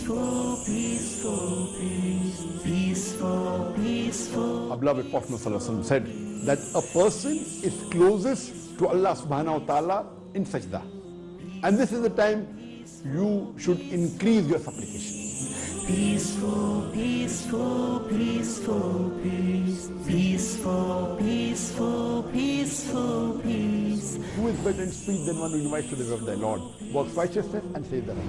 peaceful, peaceful, peace, peaceful, peaceful. Our beloved Prophet ﷺ said that a person is closest to Allah subhanahu wa ta'ala in sajda. And this is the time you should increase your supplication. Peaceful, peaceful, peaceful, peace, peaceful, peaceful, peaceful, peace. Who is better in speech than one who invites to the way of thy Lord, works righteousness and says the right.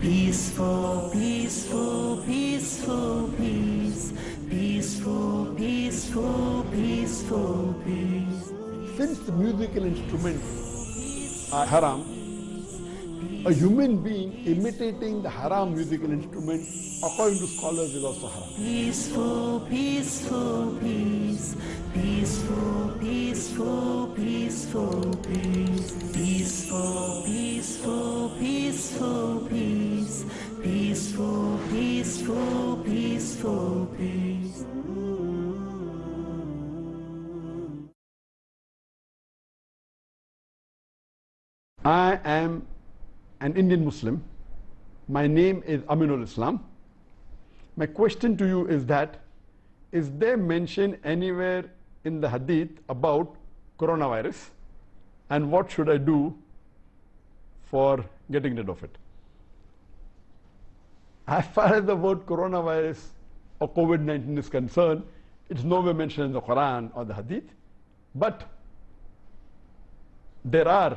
Peaceful, peaceful, peaceful, peace, peaceful, peaceful, peaceful, peace. Since the musical instruments are haram, a human being imitating the haram musical instrument, according to scholars, is also haram. Peaceful, peaceful, peace, peaceful, peaceful, peaceful, peace, peaceful, peaceful, peaceful, peace, peaceful, peaceful, peaceful, peace. I am an Indian Muslim. My name is Aminul Islam. My question to you is that, is there mention anywhere in the hadith about coronavirus, and what should I do for getting rid of it? As far as the word coronavirus or COVID-19 is concerned, it's nowhere mentioned in the Quran or the hadith, but there are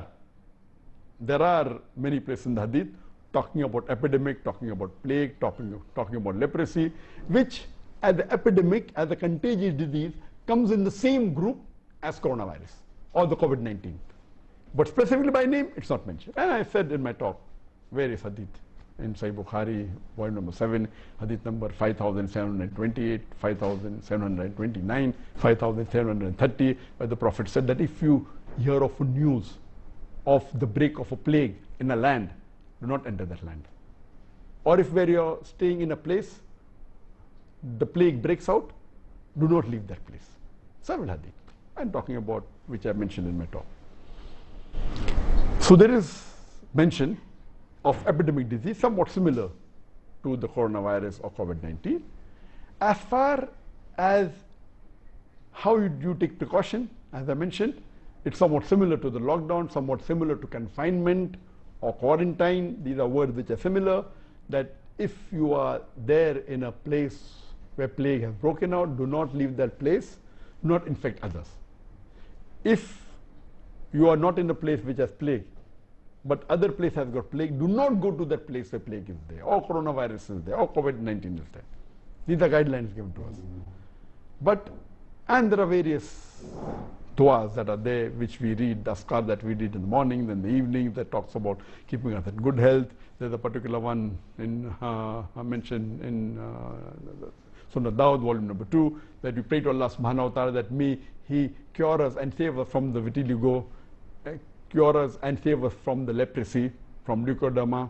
many places in the hadith talking about epidemic, talking about plague, talking about leprosy, which as the epidemic, as a contagious disease, comes in the same group as coronavirus or the COVID-19. But specifically by name, it's not mentioned. And I said in my talk, various hadith in Sahih Bukhari, volume number 7, hadith number 5728, 5729, 5730, where the Prophet said that if you hear of news of the break of a plague in a land, do not enter that land. Or if where you're staying in a place, the plague breaks out, do not leave that place. Several hadith I'm talking about, which I mentioned in my talk. So there is mention of epidemic disease somewhat similar to the coronavirus or COVID-19. As far as how you take precaution, as I mentioned, it's somewhat similar to the lockdown, somewhat similar to confinement or quarantine. These are words which are similar, that if you are there in a place where plague has broken out, do not leave that place, do not infect others. If you are not in a place which has plague, but other place has got plague, do not go to that place where plague is there, or coronavirus is there, or COVID-19 is there. These are guidelines given to us. And there are various du'as that are there, which we read, the askar that we read in the morning, then the evening, that talks about keeping us in good health. There's a particular one mentioned in Sunnah Dawud, volume number 2, that we pray to Allah subhanahu wa ta'ala that may He cure us and save us from the vitiligo, cure us and save us from the leprosy, from leukoderma,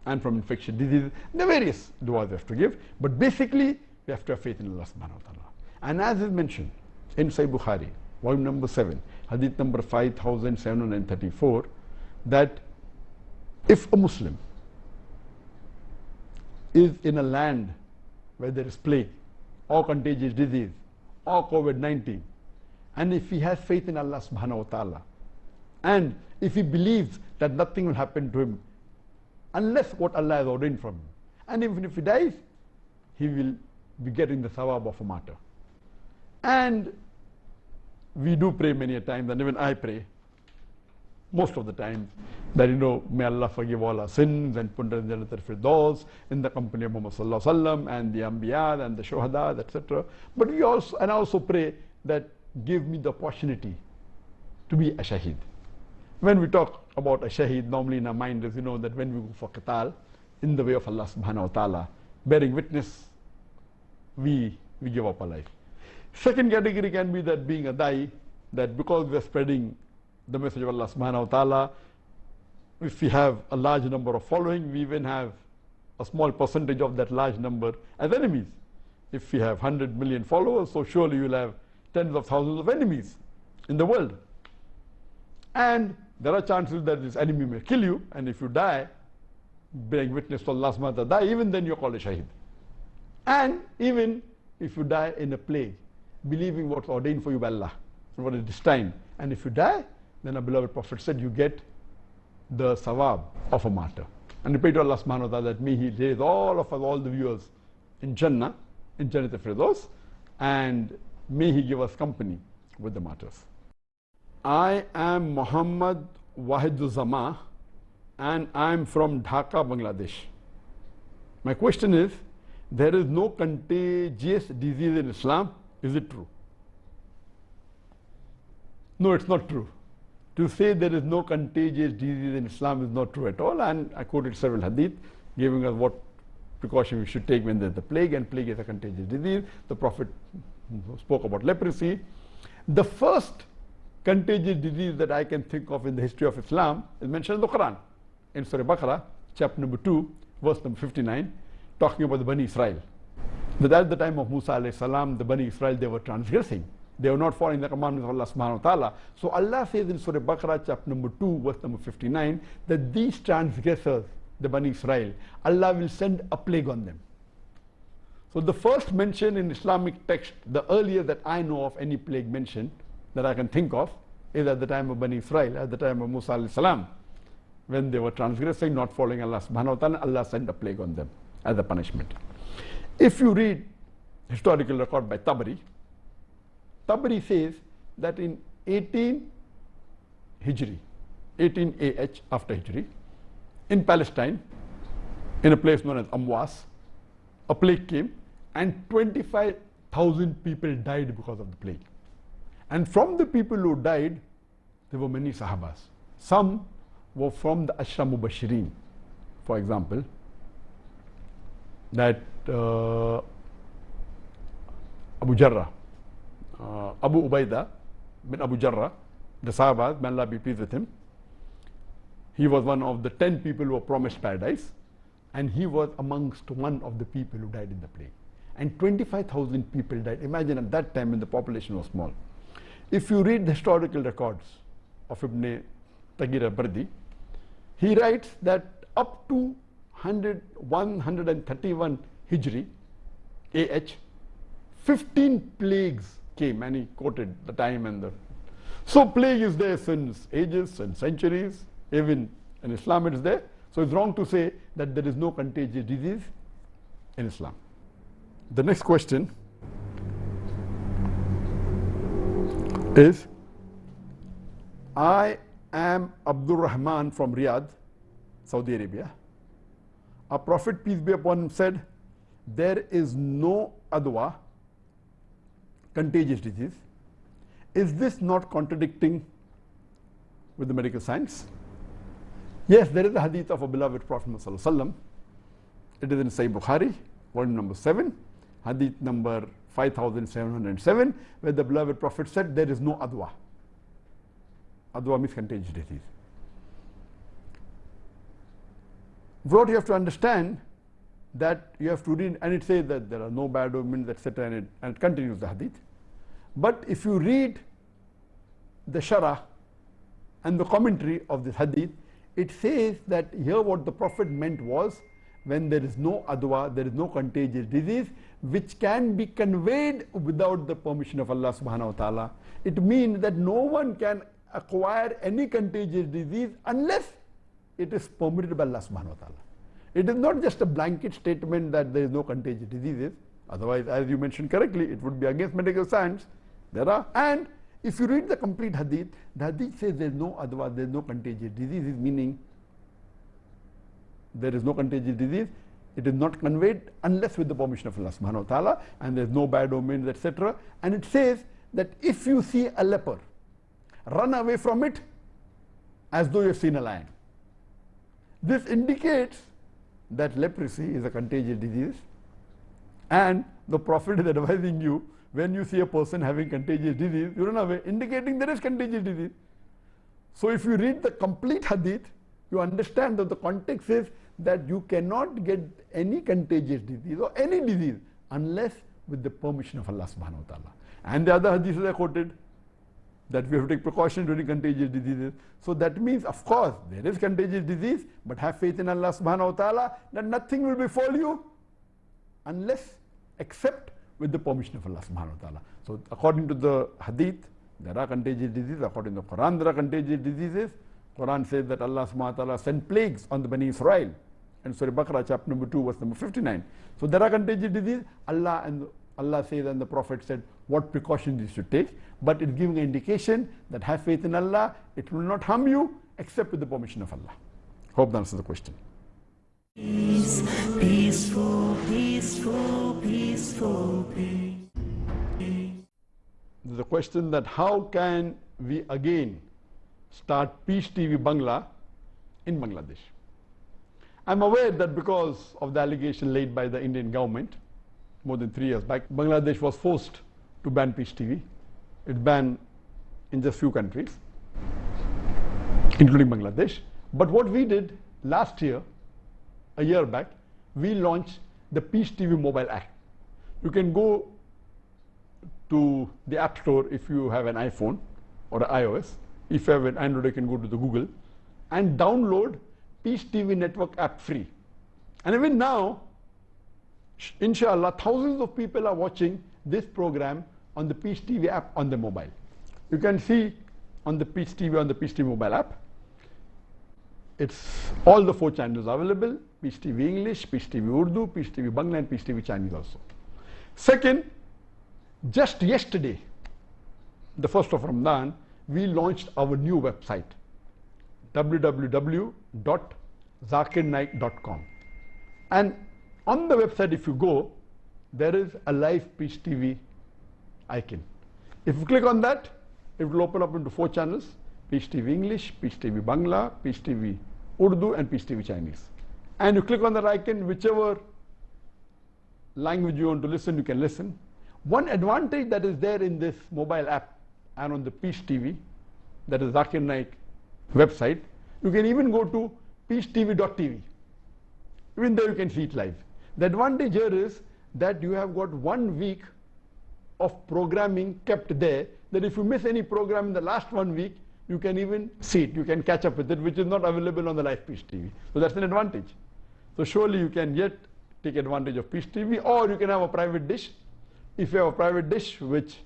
and from infectious diseases. There are various du'as we have to give, but basically we have to have faith in Allah subhanahu wa ta'ala. And as is mentioned in Sahih Bukhari, volume number 7, hadith number 5734, that if a Muslim is in a land where there is plague or contagious disease or COVID-19, and if he has faith in Allah subhanahu wa ta'ala, and if he believes that nothing will happen to him unless what Allah has ordained from him, and even if he dies, he will be getting the thawab of a martyr. And we do pray many a time, and even I pray most of the time, that may Allah forgive all our sins and put us in Jannatul Firdaus in the company of Muhammad sallallahu alaihi wasallam and the Anbiya and the Shuhada, etc. But I also pray that give me the opportunity to be a shaheed. When we talk about a shaheed, normally in our mind is, that when we go for qital in the way of Allah subhanahu wa ta'ala, bearing witness, we give up our life. Second category can be that being a da'i, that because we are spreading the message of Allah subhanahu wa ta'ala, if we have a large number of following, we even have a small percentage of that large number as enemies. If we have 100 million followers, so surely you will have tens of thousands of enemies in the world. And there are chances that this enemy may kill you, and if you die, bearing witness to Allah subhanahu wa ta'ala, die, even then you're called a shaheed. And even if you die in a plague, believing what's ordained for you by Allah, and what is destined, and if you die, then our beloved Prophet said you get the sawab of a martyr. And we pray to Allah subhanahu wa ta'ala that may He raise all of us, all the viewers in Jannah, in Jannat al-Firdaus, and may He give us company with the martyrs. I am Muhammad Wahiduzama and I am from Dhaka, Bangladesh. My question is, there is no contagious disease in Islam. Is it true? No, it's not true. To say there is no contagious disease in Islam is not true at all. And I quoted several hadith giving us what precaution we should take when there's the plague, and plague is a contagious disease. The Prophet spoke about leprosy. The first contagious disease that I can think of in the history of Islam is mentioned in the Quran, in Surah Baqarah, chapter number 2, verse number 59, talking about the Bani Israel. That at the time of Musa alayhi salam, the Bani Israel, they were transgressing. They were not following the commandments of Allah subhanahu wa ta'ala. So Allah says in Surah Baqarah, chapter number 2, verse number 59, that these transgressors, the Bani Israel, Allah will send a plague on them. So the first mention in Islamic text, the earliest that I know of any plague mentioned that I can think of, is at the time of Bani Israel, at the time of Musa alayhi salam. When they were transgressing, not following Allah subhanahu wa ta'ala, Allah sent a plague on them as a punishment. If you read historical record by Tabari, Tabari says that in 18 Hijri, 18 AH after Hijri, in Palestine, in a place known as Amwas, a plague came and 25,000 people died because of the plague. And from the people who died, there were many Sahabas. Some were from the Ashra Mubashirin, for example, that Abu Jarrah, Abu Ubaidah bin Abu Jarrah, the Sahaba, may Allah be pleased with him. He was one of the 10 people who were promised paradise, and he was amongst one of the people who died in the plague. And 25,000 people died. Imagine at that time when the population was small. If you read the historical records of Ibn Tagir al-Bardi, he writes that up to 131 Hijri, AH, 15 plagues came, and he quoted the time and the... So plague is there since ages and centuries, even in Islam it is there. So it's wrong to say that there is no contagious disease in Islam. The next question is, I am Abdul Rahman from Riyadh, Saudi Arabia. Our Prophet, peace be upon him, said, there is no adwa, contagious disease. Is this not contradicting with the medical science? Yes, there is a hadith of a beloved Prophet sallallahu alaihi wasallam. It is in Sahih Bukhari, volume number 7, hadith number 5707, where the beloved Prophet said there is no adwa. Adwa means contagious disease. What you have to understand, that you have to read, and it says that there are no bad omens, etc., and it continues the hadith. But if you read the sharah and the commentary of this hadith, it says that here what the Prophet meant was, when there is no adwa, there is no contagious disease which can be conveyed without the permission of Allah subhanahu wa ta'ala. It means that no one can acquire any contagious disease unless it is permitted by Allah subhanahu wa ta'ala. It is not just a blanket statement that there is no contagious diseases. Otherwise, as you mentioned correctly, it would be against medical science. There are, and if you read the complete hadith, the hadith says there is no adwa, there is no contagious diseases, meaning there is no contagious disease. It is not conveyed unless with the permission of Allah subhanahu wa ta'ala, and there is no bad omens, etc. And it says that if you see a leper, run away from it as though you have seen a lion. This indicates that leprosy is a contagious disease, and the Prophet is advising you, when you see a person having contagious disease, you run away, indicating there is contagious disease. So if you read the complete hadith, you understand that the context is that you cannot get any contagious disease or any disease unless with the permission of Allah subhanahu wa ta'ala. And the other hadith I quoted, that we have to take precaution during contagious diseases. So that means, of course, there is contagious disease, but have faith in Allah subhanahu wa ta'ala that nothing will befall you unless, except with the permission of Allah subhanahu wa ta'ala. So according to the hadith, there are contagious diseases. According to the Quran, there are contagious diseases. Quran says that Allah subhanahu wa ta'ala sent plagues on the Bani Israel. And Surah Baqarah, chapter number 2, verse number 59. So there are contagious diseases. Allah says and the Prophet said what precautions you should take. But it's giving an indication that have faith in Allah. It will not harm you except with the permission of Allah. Hope that answers the question. Peace, peaceful, peaceful, peaceful, peace. There's a question that how can we again start Peace TV Bangla in Bangladesh? I'm aware that because of the allegation laid by the Indian government more than 3 years back, Bangladesh was forced to ban Peace TV. It's banned in just few countries, including Bangladesh. But what we did last year, a year back, we launched the Peace TV mobile app. You can go to the App Store if you have an iPhone or an iOS. If you have an Android, you can go to the Google and download Peace TV Network app free. And even now, inshallah, thousands of people are watching this program on the Peace TV app on the mobile. You can see on the Peace TV mobile app, it's all the 4 channels available: Peace TV English, Peace TV Urdu, Peace TV Bangla, and Peace TV Chinese also. Second, just yesterday, the 1st of Ramadan, we launched our new website, www.zakirnaik.com. And on the website, if you go, there is a live Peace TV icon. If you click on that, it will open up into 4 channels: Peace TV English, Peace TV Bangla, Peace TV Urdu, and Peace TV Chinese. And you click on that icon, whichever language you want to listen, you can listen. One advantage that is there in this mobile app and on the Peace TV, that is Zakir Naik website, you can even go to peacetv.tv. Even there you can see it live. The advantage here is that you have got 1 week of programming kept there, that if you miss any program in the last 1 week, you can even see it, you can catch up with it, which is not available on the live Peace TV. So that's an advantage. So surely you can yet take advantage of Peace TV, or you can have a private dish. If you have a private dish, which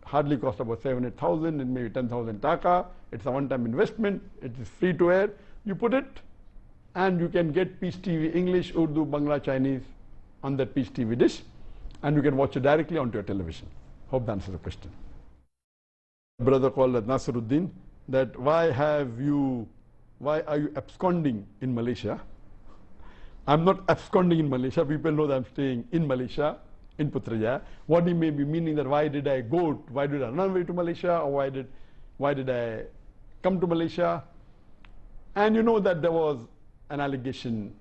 hardly costs about 7,000, and maybe 10,000 taka, it's a one-time investment, it is free to air, you put it, and you can get Peace TV English, Urdu, Bangla, Chinese on that Peace TV dish, and you can watch it directly onto your television. Hope that answers the question. Brother called Nasiruddin, that why are you absconding in Malaysia? I'm not absconding in Malaysia. People know that I'm staying in Malaysia, in Putrajaya. What he may be meaning that why did I run away to Malaysia, or why did I come to Malaysia? And you know that there was an allegation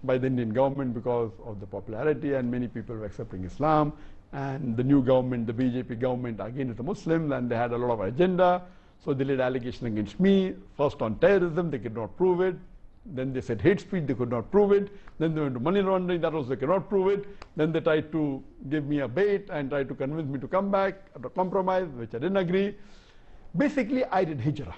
by the Indian government because of the popularity, and many people were accepting Islam, and the new government, the BJP government, again is a Muslim, and they had a lot of agenda. So they laid allegation against me, first on terrorism, they could not prove it. Then they said hate speech, they could not prove it. Then they went to money laundering, that also they cannot prove it. Then they tried to give me a bait and tried to convince me to come back at a compromise, which I didn't agree. Basically, I did Hijrah.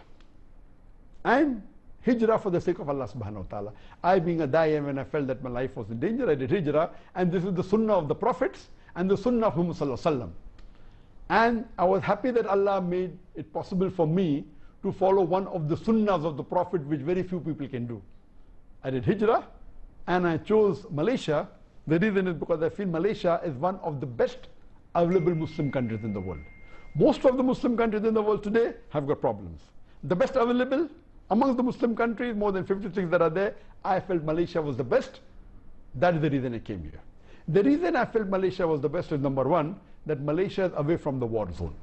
And Hijrah for the sake of Allah subhanahu wa ta'ala. I, being a da'i, when I felt that my life was in danger, I did Hijrah. And this is the sunnah of the prophets and the sunnah of Muhammad sallallahu alaihi wasallam. And I was happy that Allah made it possible for me to follow one of the sunnahs of the Prophet, which very few people can do. I did Hijrah, and I chose Malaysia. The reason is because I feel Malaysia is one of the best available Muslim countries in the world. Most of the Muslim countries in the world today have got problems. The best available amongst the Muslim countries, more than 56 that are there, I felt Malaysia was the best. That is the reason I came here. The reason I felt Malaysia was the best is, number one, that Malaysia is away from the war zone.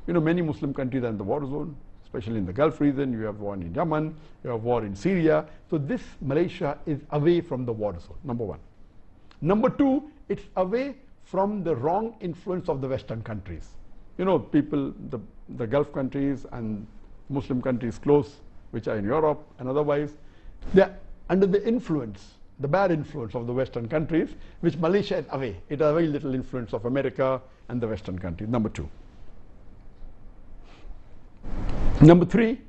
You know, many Muslim countries are in the war zone, especially in the Gulf region. You have war in Yemen, you have war in Syria. So this Malaysia is away from the war zone, number one. Number two, it's away from the wrong influence of the Western countries. You know, people, the Gulf countries and Muslim countries close, which are in Europe and otherwise, they're under the influence, the bad influence of the Western countries, which Malaysia is away. It has very little influence of America and the Western countries, number two. Number 3,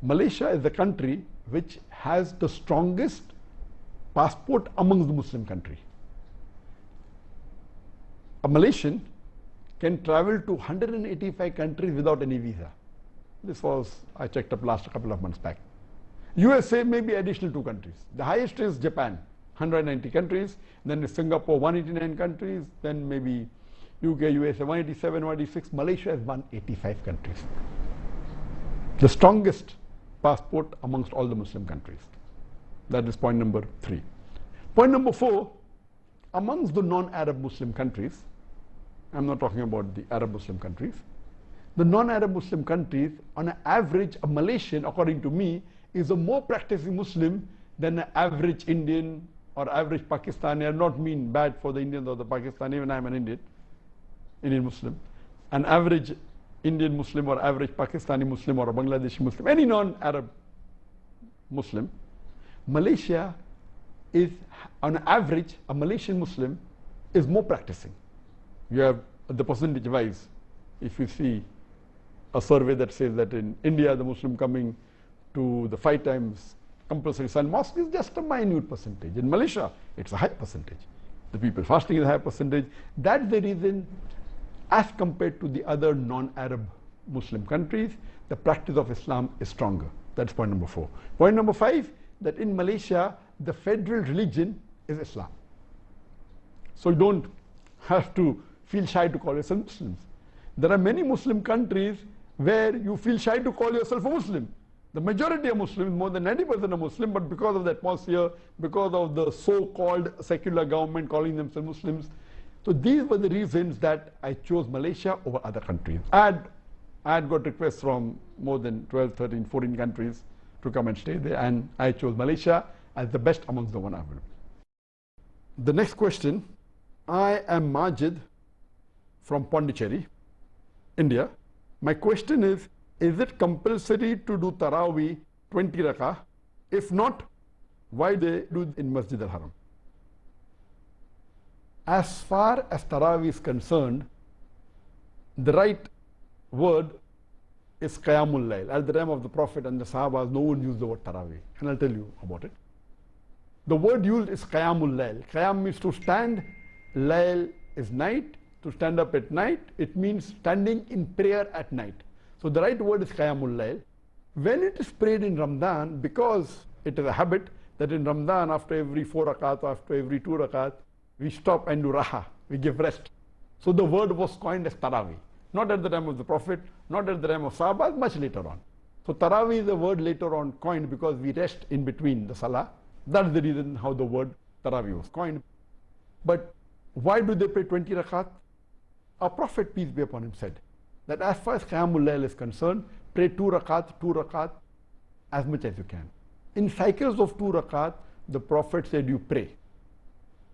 Malaysia is the country which has the strongest passport amongst the Muslim countries. A Malaysian can travel to 185 countries without any visa. This was, I checked up last couple of months back. USA may be additional 2 countries. The highest is Japan, 190 countries. Then is Singapore, 189 countries. Then maybe UK, USA, 187, 186. Malaysia is 185 countries. The strongest passport amongst all the Muslim countries. That is point number 3. Point number 4, amongst the non-Arab Muslim countries, I'm not talking about the Arab Muslim countries, the non-Arab Muslim countries, on an average, a Malaysian, according to me, is a more practicing Muslim than an average Indian or average Pakistani. I do not mean bad for the Indians or the Pakistani, even I am an Indian Muslim. An average Indian Muslim or average Pakistani Muslim or a Bangladeshi Muslim, any non-Arab Muslim, Malaysia is, on average, a Malaysian Muslim is more practicing. You have the percentage wise, if you see a survey that says that in India, the Muslim coming to the 5 times compulsory Sun mosque is just a minute percentage. In Malaysia, it's a high percentage. The people fasting is a high percentage. That's the reason, as compared to the other non-Arab Muslim countries, the practice of Islam is stronger. That's point number 4. Point number 5, that in Malaysia, the federal religion is Islam. So you don't have to feel shy to call yourself Muslims. There are many Muslim countries where you feel shy to call yourself a Muslim. The majority are Muslims, more than 90% are Muslim, but because of the atmosphere, because of the so-called secular government calling themselves Muslims. So these were the reasons that I chose Malaysia over other countries. I had got requests from more than 12, 13, 14 countries to come and stay there, and I chose Malaysia as the best amongst the one available. The next question, I am Majid from Pondicherry, India. My question is it compulsory to do Taraweeh 20 rakah? If not, why they do in Masjid al-Haram? As far as Taraweeh is concerned, the right word is Qiyamul Layl. At the time of the Prophet and the Sahabas, no one used the word Taraweeh, and I'll tell you about it. The word used is Qiyamul Layl. Qiyam means to stand, Layl is night, to stand up at night. It means standing in prayer at night. So the right word is Qiyamul Layl. When it is prayed in Ramadan, because it is a habit that in Ramadan, after every 4 rakat, after every 2 rakat, we stop and do raha, we give rest. So the word was coined as Taraweeh. Not at the time of the Prophet, not at the time of Sahabas, much later on. So Taraweeh is a word later on coined because we rest in between the Salah. That's the reason how the word Taraweeh was coined. But why do they pray 20 rakat? Our Prophet, peace be upon him, said that as far as Qiyamul Layl is concerned, pray 2 rakat, as much as you can. In cycles of 2 rakat, the Prophet said you pray.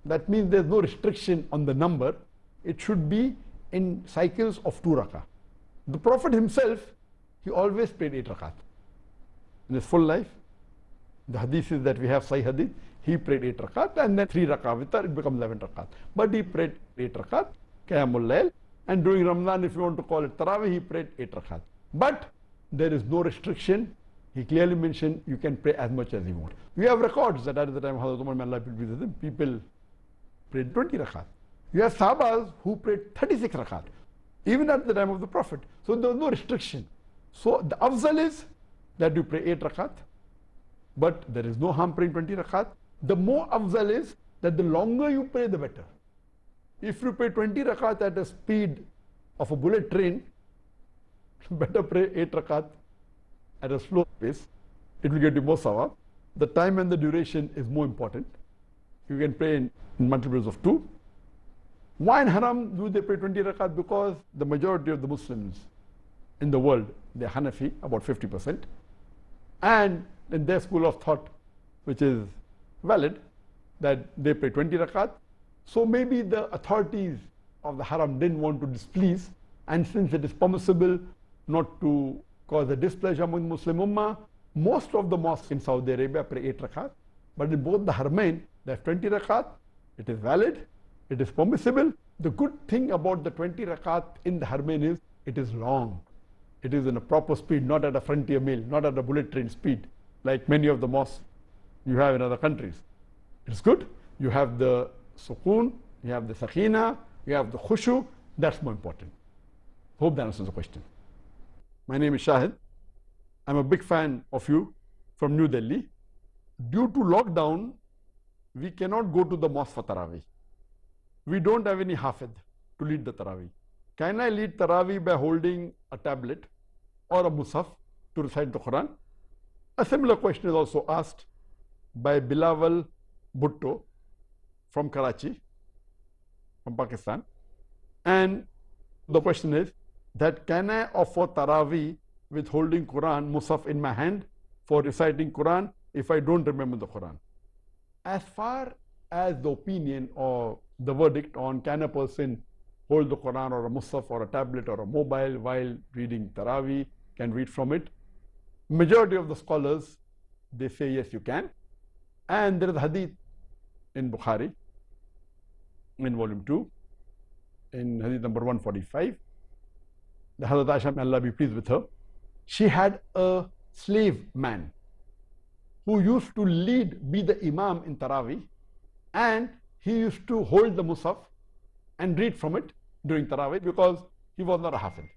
That means there's no restriction on the number. It should be in cycles of 2 rakat. The Prophet himself, he always prayed 8 rakat. In his full life, the hadith is that we have Sahih hadith, he prayed 8 rakat and then 3 rakat vitar, it becomes 11 rakat. But he prayed 8 rakat, Qiyamul Layl, and during Ramadan, if you want to call it Taraweeh, he prayed 8 rakat. But there is no restriction. He clearly mentioned you can pray as much as you want. We have records that at the time of Hazrat Umar, may Allah be pleased with him, people prayed 20 rakat. You have Sahabas who prayed 36 rakat, even at the time of the Prophet. So there was no restriction. So the afzal is that you pray 8 rakat, but there is no harm praying 20 rakat. The more afzal is that the longer you pray, the better. If you pray 20 rakat at a speed of a bullet train, better pray 8 rakat at a slow pace. It will get you more sawab. The time and the duration is more important. You can pray in multiples of 2. Why in Haram do they pray 20 rakat? Because the majority of the Muslims in the world, they're Hanafi, about 50%. And in their school of thought, which is valid, that they pray 20 rakat. So maybe the authorities of the Haram didn't want to displease, and since it is permissible not to cause a displeasure among Muslim Ummah, most of the mosques in Saudi Arabia pray 8 rakat. But in both the Haramain, they have 20 rakat. It is valid. It is permissible. The good thing about the 20 rakat in the Haramain is it is long. It is in a proper speed, not at a frontier mill, not at a bullet train speed, like many of the mosques you have in other countries. It's good. You have the sukoon, you have the sakina, you have the khushu. That's more important. Hope that answers the question. My name is Shahid. I'm a big fan of you from New Delhi. Due to lockdown, we cannot go to the mosque for Taraweeh. We don't have any hafid to lead the Taraweeh. Can I lead Taraweeh by holding a tablet or a Mushaf to recite the Quran? A similar question is also asked by Bilawal Bhutto from Karachi, from Pakistan. And the question is that can I offer Taraweeh with holding Quran, Mushaf in my hand for reciting Quran if I don't remember the Quran? As far as the opinion or the verdict on can a person hold the Quran or a Mushaf or a tablet or a mobile while reading Taraweeh, can read from it, majority of the scholars, they say yes, you can. And there is a hadith in Bukhari in volume 2 in hadith number 145. The Hazrat Aisha, may Allah be pleased with her, she had a slave man who used to be the imam in Taraweeh, and he used to hold the Mushaf and read from it during Taraweeh because he was not a hafid.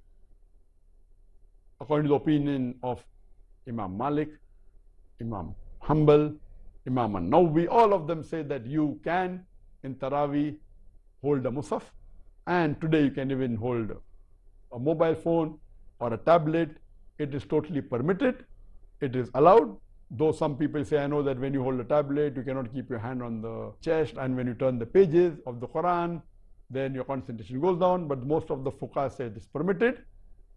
According to the opinion of Imam Malik, Imam Hanbal, Imam An-Nawawi, all of them say that you can in Taraweeh hold a Mushaf, and today you can even hold a mobile phone or a tablet. It is totally permitted. It is allowed. Though some people say, I know that when you hold a tablet, you cannot keep your hand on the chest, and when you turn the pages of the Quran, then your concentration goes down. But most of the fuqaha say it is permitted.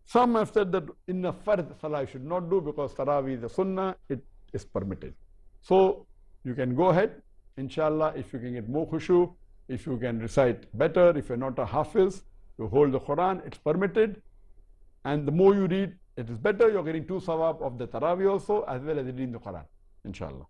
Some have said that in a fard salah you should not do because Taraweeh is a sunnah, it is permitted. So you can go ahead, inshallah, if you can get more khushu, if you can recite better, if you're not a hafiz, you hold the Quran, it's permitted. And the more you read, it is better. You're getting 2 sawab of the Taraweeh also, as well as reading the Quran, inshallah.